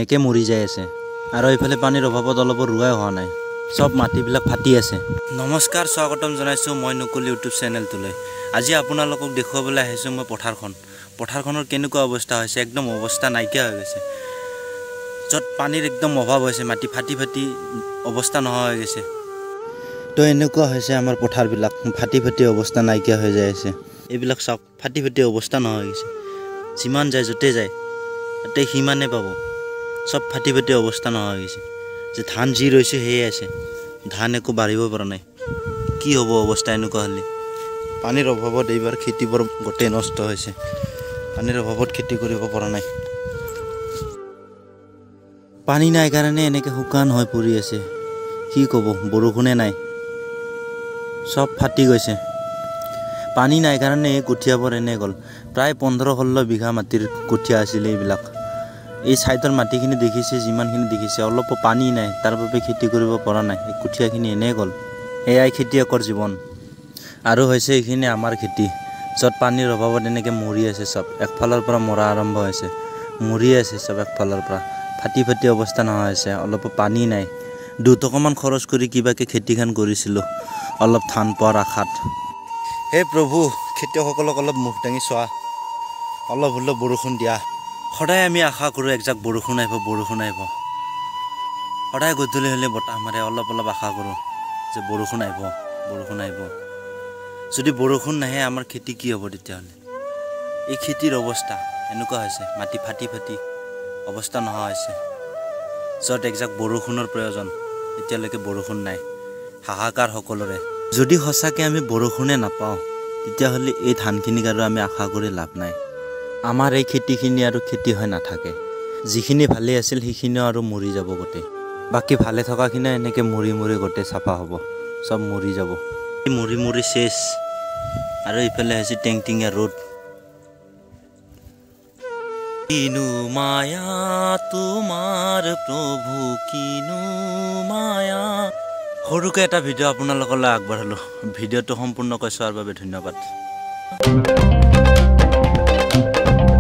এনেকৈ মৰি যাই আছে আৰু এইফালে পানীৰ অভাৱত অলপো ৰোৱাই হোৱা নাই সব মাটিবিলাক ফাটি আছে নমস্কাৰ স্বাগতম জনাইছোঁ মই নকুল ইউটিউব চেনেলটোলৈ আজি আপোনালোকক দেখুৱাবলৈ আহিছোঁ মই পথাৰখনৰ কেনেকুৱা অৱস্থা হৈছে একদম অৱস্থা নাইকিয়া হৈ গৈছে য'ত পানীৰ একদম অভাৱ হৈছে মাটি ফাটি ফাটি অৱস্থা নোহোৱা হৈ গৈছে তো এনেকুৱা হৈছে আমাৰ পথাৰবিলাক ফাটি ফাটি অৱস্থা নাইকিয়া হৈ যায় আছে এইবিলাক চাওক ফাটি ফাটি অৱস্থা নোহোৱা হৈ গৈছে যিমান যায় য'তে যায় তাতে সিমানে পাব সব ফাটি ফাটি অৱস্থা নোহোৱা হৈ গৈছে যে ধান যি ৰৈছে সেয়ে আছে ধান একো বাঢ়িব পৰা নাই কি হ'ব অৱস্থা এনেকুৱা হ'লে পানীৰ অভাৱত এইবাৰ খেতিবোৰ গোটেই নষ্ট হৈছে পানীৰ অভাৱত খেতি কৰিব পৰা নাই পানী নাই কাৰণে এনেকৈ শুকান হৈ পৰি আছে কি ক'ব বৰষুণে নাই সব ফাটি গৈছে পানী নাই কাৰণে এই কঠীয়াবোৰ এনে গ'ল প্ৰায় 15-16 বিঘা মাটিৰ কঠীয়া আছিল এইবিলাক এই সাইডৰ মাটিখিনি দেখিছে যিমানখিনি দেখিছে অলপ পানী নাই তাৰ বাবে খেতি কৰিব পৰা নাই এই কঠীয়াখিনি এনে গ'ল এয়াই খেতিয়কৰ জীৱন আৰু হৈছে এইখিনি আমাৰ খেতি য'ত পানীৰ অভাৱত এনেকৈ মৰি আছে সব একফালৰ পৰা মৰা আৰম্ভ হৈছে মৰি আছে সব একফালৰ পৰা ফাটি ফাটি অৱস্থা নোহোৱা হৈছে অলপ পানী নাই 2 টকামান খৰচ কৰি কিবাকে খেতিখন কৰিছিলোঁ অলপ ধান পোৱাৰ আশাত হে প্ৰভু খেতিয়কসকলক অলপ মুখ দাঙি চোৱা অলপ হ'লেও বৰষুণ দিয়া সদায় আমি আশা কৰোঁ একজাক বৰষুণ আহিব সদায় গধূলি হ'লে বতাহ মাৰে অলপ আশা কৰোঁ যে বৰষুণ আহিব যদি বৰষুণ নাহে আমাৰ খেতি কি হ'ব তেতিয়াহ'লে এই খেতিৰ অৱস্থা এনেকুৱা হৈছে মাটি ফাটি ফাটি অৱস্থা নোহোৱা হৈছে য'ত একজাক বৰষুণৰ প্ৰয়োজন এতিয়ালৈকে বৰষুণ নাই হাহাকাৰ সকলোৰে যদি সঁচাকৈ আমি বৰষুণে নাপাওঁ তেতিয়াহ'লে এই ধানখিনিক আৰু আমি আশা কৰি লাভ নাই আমাৰ এই খেতিখিনি আৰু খেতি হৈ নাথাকে যিখিনি ভালে আছিল সেইখিনিও আৰু মৰি যাব গোটেই বাকী ভালে থকাখিনিও এনেকৈ মৰি গোটেই চাফা হ'ব সব মৰি যাব মৰি শেষ আৰু ইফালে হৈছে টেংটিঙীয়া ৰ'দ কিনো মায়া তোমাৰ প্ৰভু কিনো মায়া সৰুকৈ এটা ভিডিঅ' আপোনালোকলৈ আগবঢ়ালোঁ ভিডিঅ'টো সম্পূৰ্ণকৈ চোৱাৰ বাবে ধন্যবাদ